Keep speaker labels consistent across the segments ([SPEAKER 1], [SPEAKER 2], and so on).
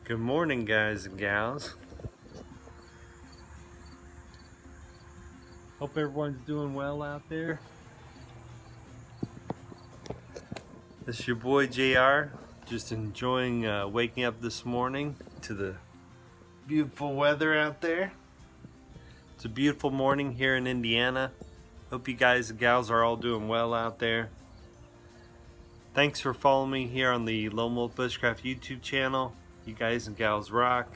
[SPEAKER 1] Good morning, guys and gals. Hope everyone's doing well out there. This is your boy JR, just enjoying waking up this morning to the beautiful weather out there. It's a beautiful morning here in Indiana. Hope you guys and gals are all doing well out there. Thanks for following me here on the Lone Wolf Bushcraft YouTube channel. You guys and gals rock.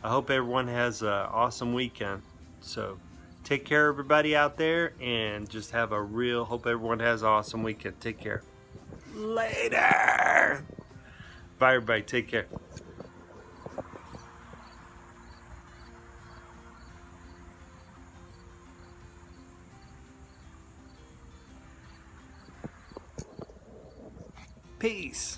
[SPEAKER 1] I hope everyone has an awesome weekend. So take care, everybody out there, and just have a hope everyone has an awesome weekend. Take care. Later. Bye, everybody. Take care. Peace.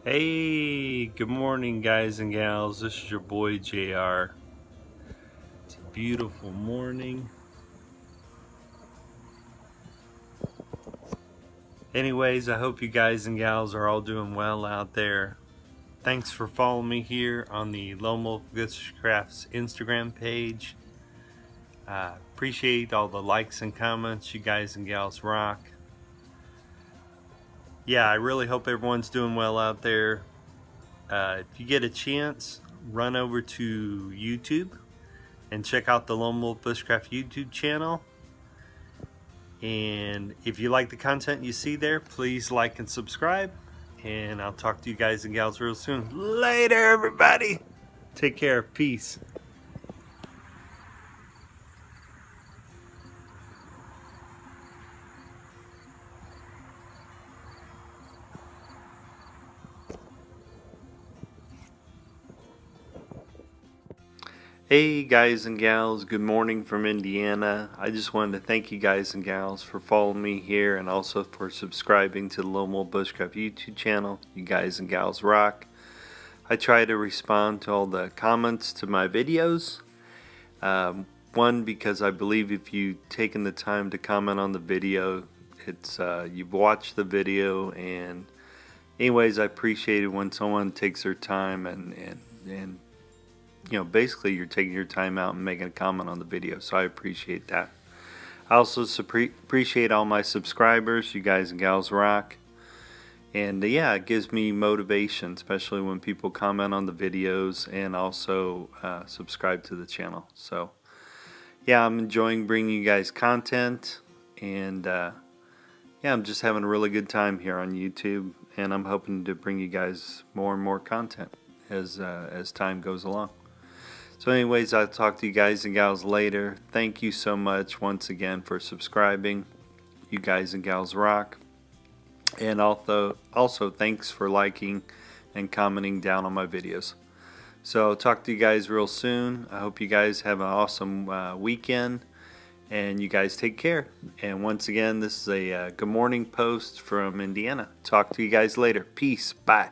[SPEAKER 1] Hey, good morning, guys and gals. This is your boy JR. It's a beautiful morning. Anyways, I hope you guys and gals are all doing well out there. Thanks for following me here on the Lone Wolf Bushcraft's Instagram page. Appreciate all the likes and comments. You guys and gals rock. Yeah, I really hope everyone's doing well out there. If you get a chance, run over to YouTube and check out the Lone Wolf Bushcraft YouTube channel. And if you like the content you see there, please like and subscribe. And I'll talk to you guys and gals real soon. Later, everybody. Take care. Peace. Hey guys and gals, good morning from Indiana. I just wanted to thank you guys and gals for following me here and also for subscribing to the Lone Wolf Bushcraft YouTube channel. You guys and gals rock. I try to respond to all the comments to my videos. One, because I believe if you've taken the time to comment on the video, it's you've watched the video, and anyways, I appreciate it when someone takes their time and you know, basically you're taking your time out and making a comment on the video, so I appreciate that. I also appreciate all my subscribers. You guys and gals rock. And yeah, it gives me motivation, especially when people comment on the videos and also subscribe to the channel. So yeah, I'm enjoying bringing you guys content, and yeah, I'm just having a really good time here on YouTube, and I'm hoping to bring you guys more and more content as time goes along. So anyways, I'll talk to you guys and gals later. Thank you so much once again for subscribing. You guys and gals rock. And also thanks for liking and commenting down on my videos. So I'll talk to you guys real soon. I hope you guys have an awesome weekend, and you guys take care. And once again, this is a good morning post from Indiana. Talk to you guys later. Peace. Bye.